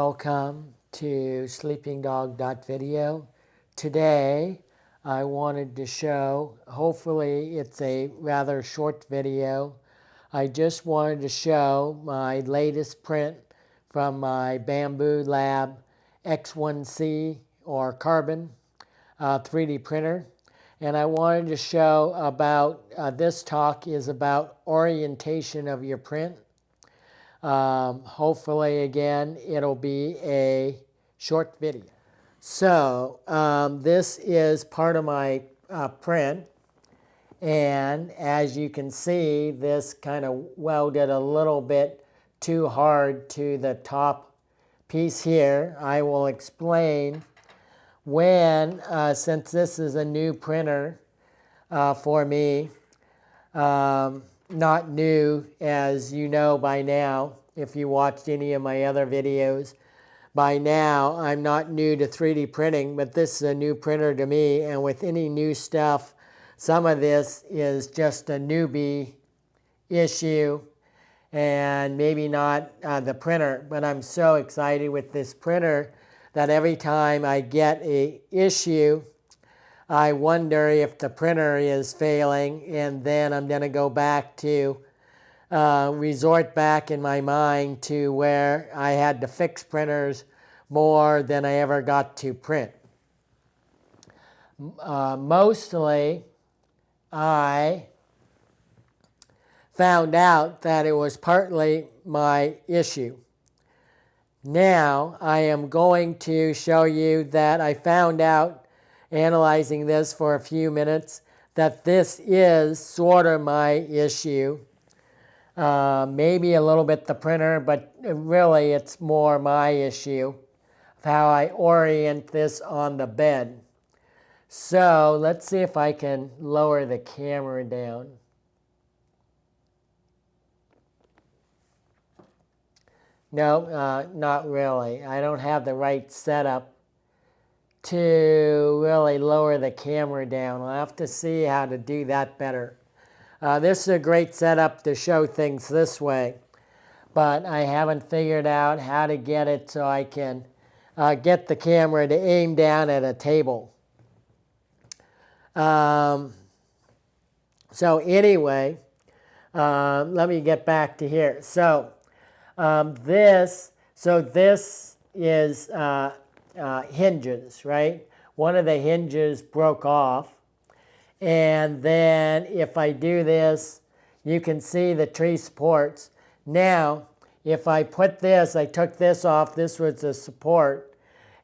Welcome to sleepingdog.video. Today I wanted to show, hopefully it's a rather short video, I just wanted to show my latest print from my Bamboo Lab X1C or carbon 3D printer. And I wanted to show about, this talk is about orientation of your print. Hopefully, again, it'll be a short video. So this is part of my print. And as you can see, this kind of welded a little bit too hard to the top piece here. I will explain when, since this is a new printer for me, not new, as you know by now, if you watched any of my other videos. By now, I'm not new to 3D printing, but this is a new printer to me, and with any new stuff, some of this is just a newbie issue, and maybe not the printer, but I'm so excited with this printer that every time I get an issue, I wonder if the printer is failing, and then I'm going to go back to resort back in my mind to where I had to fix printers more than I ever got to print. Mostly, I found out that it was partly my issue. Now, I am going to show you that I found out, analyzing this for a few minutes, that this is sort of my issue. Maybe a little bit the printer, but really it's more my issue of how I orient this on the bed. So let's see if I can lower the camera down. No, not really. I don't have the right setup to really lower the camera down. I'll have to see how to do that better. This is a great setup to show things this way, but I haven't figured out how to get it so I can get the camera to aim down at a table. So anyway, let me get back to here. So this is hinges, right? One of the hinges broke off. And then if I do this, you can see the tree supports. Now, if I put this, I took this off, this was the support.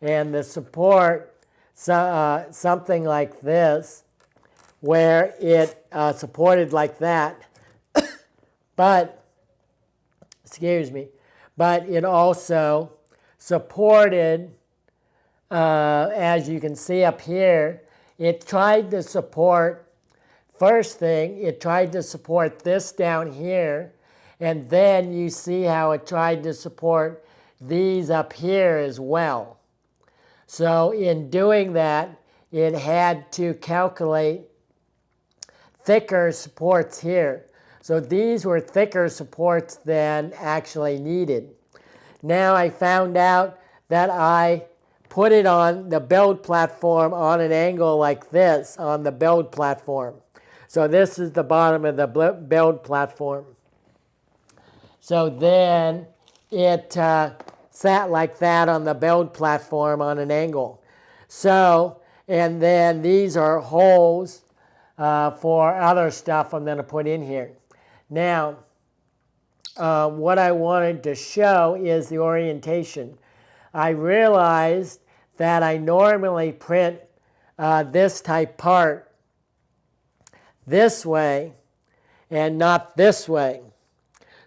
And the support, something like this, where it supported like that. But, excuse me, but it also supported, as you can see up here, it tried to support, first thing, it tried to support this down here, and then you see how it tried to support these up here as well. So in doing that, it had to calculate thicker supports here. So these were thicker supports than actually needed. Now I found out that I put it on the build platform on an angle like this on the build platform. So this is the bottom of the build platform. So then it sat like that on the build platform on an angle. So, and then these are holes for other stuff I'm going to put in here. Now, what I wanted to show is the orientation. I realized that I normally print this type part this way and not this way.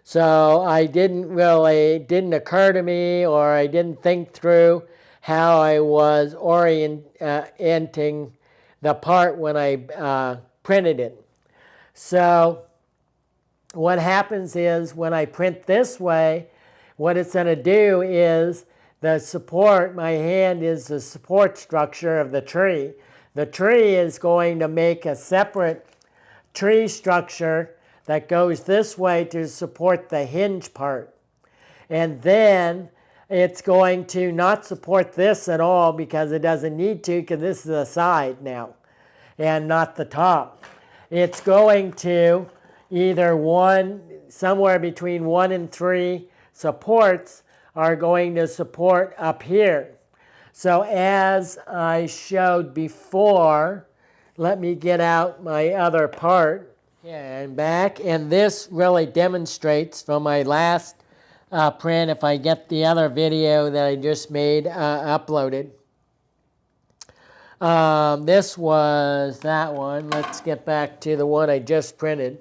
So I it didn't occur to me, or I didn't think through how I was orienting the part when I printed it. So what happens is when I print this way, what it's going to do is the support, my hand is the support structure of the tree. The tree is going to make a separate tree structure that goes this way to support the hinge part. And then it's going to not support this at all because it doesn't need to, because this is a side now and not the top. It's going to either somewhere between 1 and 3 supports are going to support up here. So as I showed before, let me get out my other part and back. And this really demonstrates from my last print, if I get the other video that I just made uploaded. This was that one. Let's get back to the one I just printed.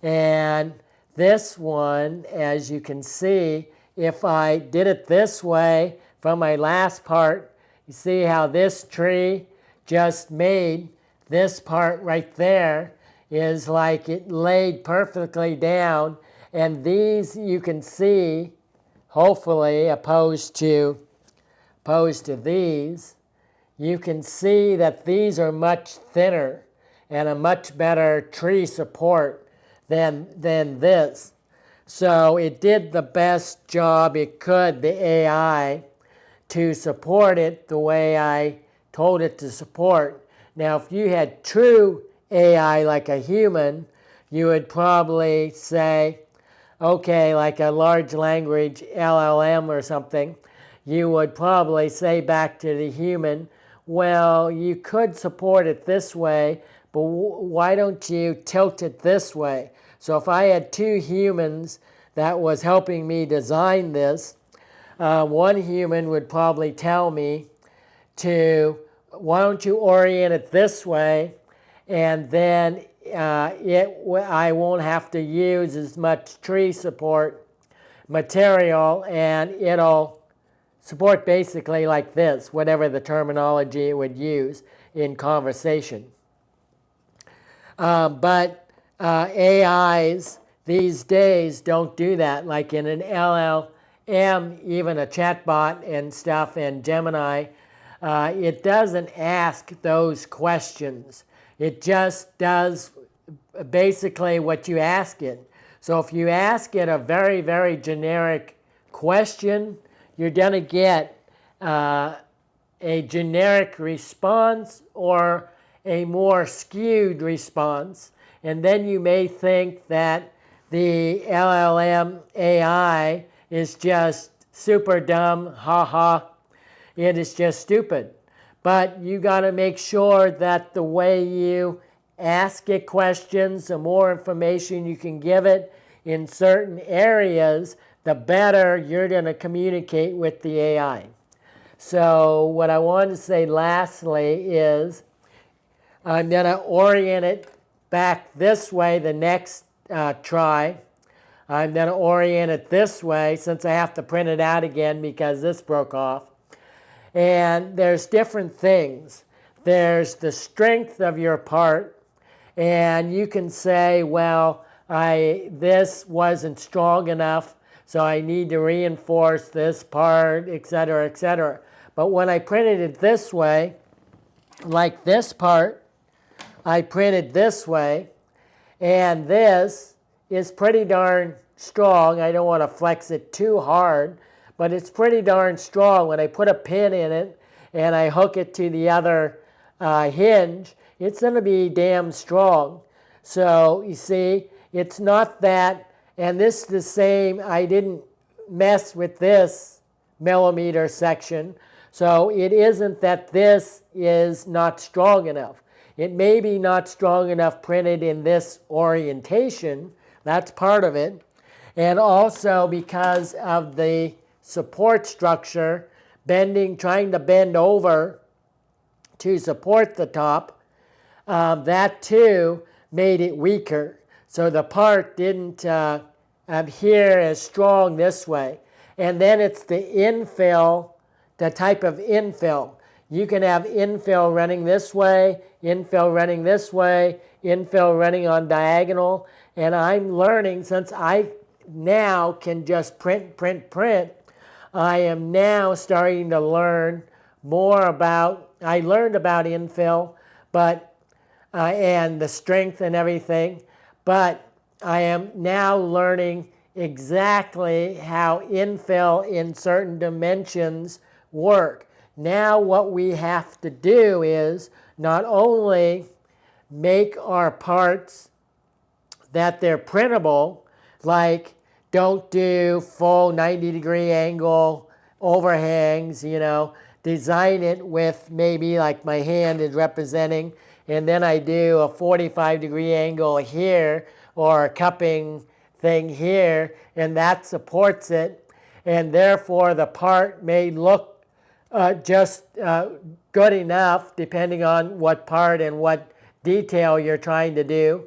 And this one, as you can see, if I did it this way from my last part, you see how this tree just made this part right there is like it laid perfectly down. And these you can see, hopefully, opposed to these, you can see that these are much thinner and a much better tree support than this. So it did the best job it could, the AI, to support it the way I told it to support. Now, if you had true AI like a human, you would probably say, okay, like a large language LLM or something, you would probably say back to the human, well, you could support it this way, but why don't you tilt it this way? So if I had 2 humans that was helping me design this, one human would probably tell me why don't you orient it this way, and then I won't have to use as much tree support material, and it'll support basically like this, whatever the terminology it would use in conversation. But AIs these days don't do that. Like in an LLM, even a chatbot and stuff, and Gemini, it doesn't ask those questions. It just does basically what you ask it. So if you ask it a very, very generic question, you're going to get a generic response or a more skewed response. And then you may think that the LLM AI is just super dumb, haha, it is just stupid. But you got to make sure that the way you ask it questions, the more information you can give it in certain areas, the better you're going to communicate with the AI. So what I want to say lastly is I'm going to orient it back this way the next try. I'm going to orient it this way since I have to print it out again because this broke off. And there's different things. There's the strength of your part, and you can say, well, this wasn't strong enough, so I need to reinforce this part, etc., etc. But when I printed it this way, like this part, I printed this way, and this is pretty darn strong. I don't want to flex it too hard, but it's pretty darn strong. When I put a pin in it and I hook it to the other hinge, it's going to be damn strong. So you see, it's not that, and this is the same, I didn't mess with this millimeter section, so it isn't that this is not strong enough. It may be not strong enough printed in this orientation, that's part of it, and also because of the support structure, trying to bend over to support the top, that too made it weaker. So the part didn't adhere as strong this way. And then it's the infill, the type of infill. You can have infill running this way, infill running this way, infill running on diagonal. And I'm learning, since I now can just print, I am now starting to learn more about, I learned about infill, but and the strength and everything, but I am now learning exactly how infill in certain dimensions work. Now what we have to do is not only make our parts that they're printable, like don't do full 90-degree angle overhangs, design it with maybe like my hand is representing, and then I do a 45-degree angle here or a cupping thing here, and that supports it, and therefore the part may look just good enough depending on what part and what detail you're trying to do.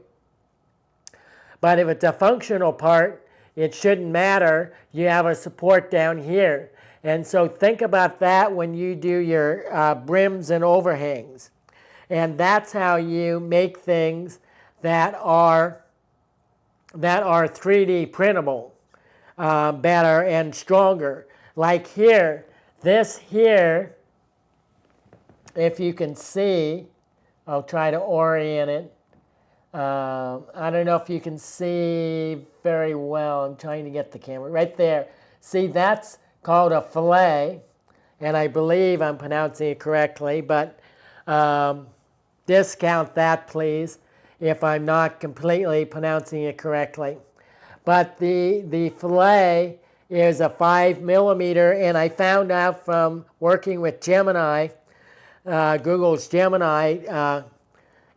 But if it's a functional part, it shouldn't matter. You have a support down here. And so think about that when you do your brims and overhangs. And that's how you make things that are 3D printable better and stronger. Like here, this here, if you can see, I'll try to orient it. I don't know if you can see very well. I'm trying to get the camera right there. See, that's called a fillet, and I believe I'm pronouncing it correctly, but discount that, please, if I'm not completely pronouncing it correctly. But the fillet is a 5mm, and I found out from working with Gemini, Google's Gemini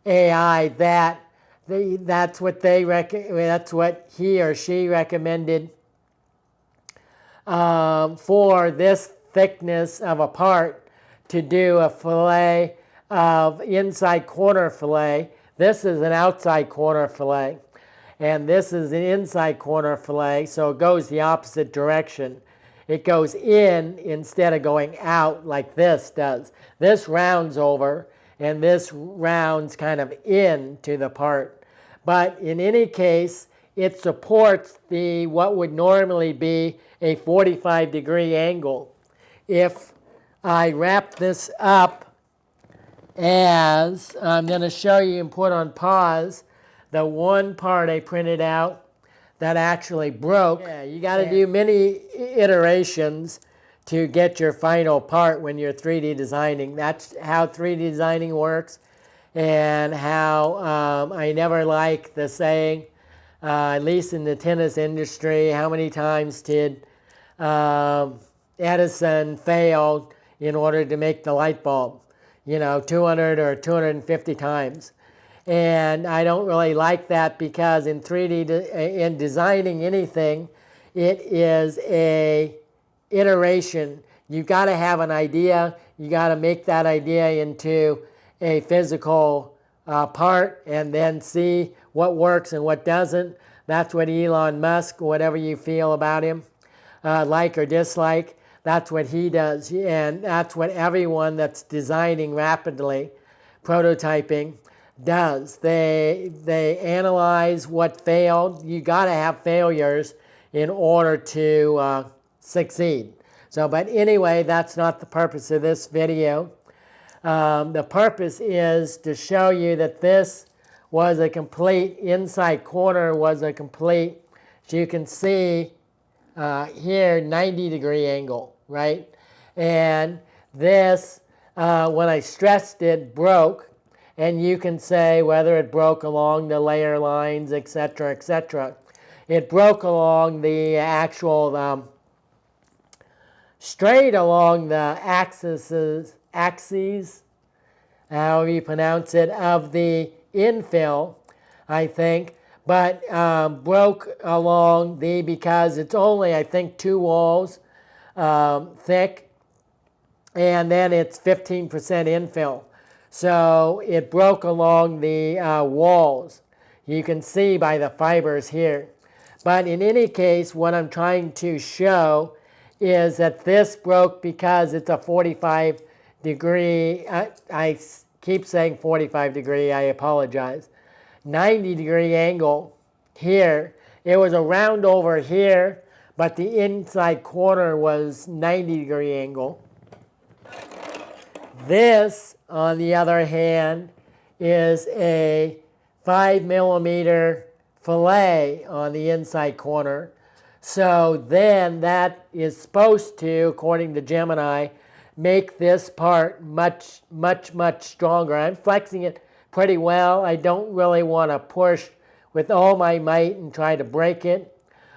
AI, that that's what he or she recommended for this thickness of a part to do a fillet of inside corner fillet. This is an outside corner fillet, and this is an inside corner fillet, so it goes the opposite direction. It goes in instead of going out like this does. This rounds over, and this rounds kind of into the part. But in any case, it supports what would normally be a 45-degree angle. If I wrap this up as, I'm going to show you and put on pause the one part I printed out that actually broke. Yeah, you got to do many iterations to get your final part when you're 3D designing. That's how 3D designing works, and how I never like the saying, at least in the tennis industry, how many times did Edison fail in order to make the light bulb? 200 or 250 times. And I don't really like that, because in 3D, in designing anything, it is a iteration. You've got to have an idea. You got to make that idea into a physical part, and then see what works and what doesn't. That's what Elon Musk, whatever you feel about him, like or dislike, that's what he does. And that's what everyone that's designing rapidly, prototyping, does. They analyze what failed. You got to have failures in order to succeed. So, but anyway, that's not the purpose of this video. The purpose is to show you that this was a complete, inside corner was a complete, so you can see here, 90-degree angle, right? And this, when I stressed it, broke. And you can say whether it broke along the layer lines, etc., etc. It broke along the actual, straight along the axes, however you pronounce it, of the infill, I think, but broke along because it's only, I think, 2 walls thick, and then it's 15% infill. So it broke along the walls. You can see by the fibers here. But in any case, what I'm trying to show is that this broke because it's a 45-degree, I keep saying 45-degree, I apologize, 90-degree angle here. It was a round over here, but the inside corner was 90-degree angle. This, on the other hand, is a 5mm fillet on the inside corner. So then that is supposed to, according to Gemini, make this part much, much, much stronger. I'm flexing it pretty well. I don't really want to push with all my might and try to break it.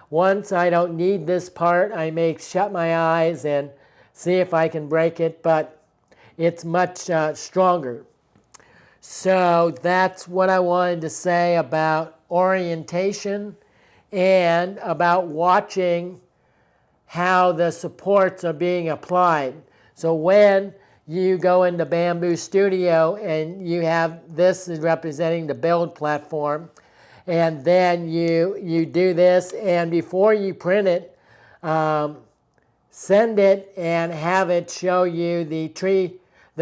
Once I don't need this part, I may shut my eyes and see if I can break it, but it's much stronger. So that's what I wanted to say about orientation and about watching how the supports are being applied. So when you go into Bamboo Studio and you have this is representing the build platform, and then you do this, and before you print it, send it and have it show you the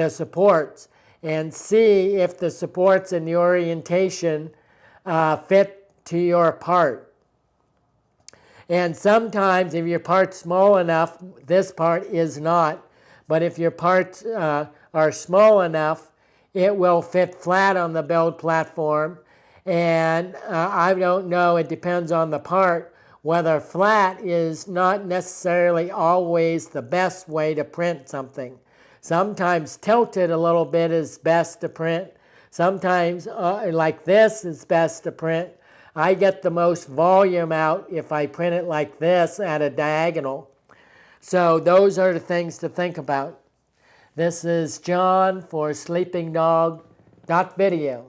supports, and see if the supports and the orientation fit to your part. And sometimes if your part's small enough, this part is not. But if your parts are small enough, it will fit flat on the build platform. And I don't know, it depends on the part, whether flat is not necessarily always the best way to print something. Sometimes tilted a little bit is best to print. Sometimes like this is best to print. I get the most volume out if I print it like this at a diagonal. So those are the things to think about. This is John for sleepingdog.video.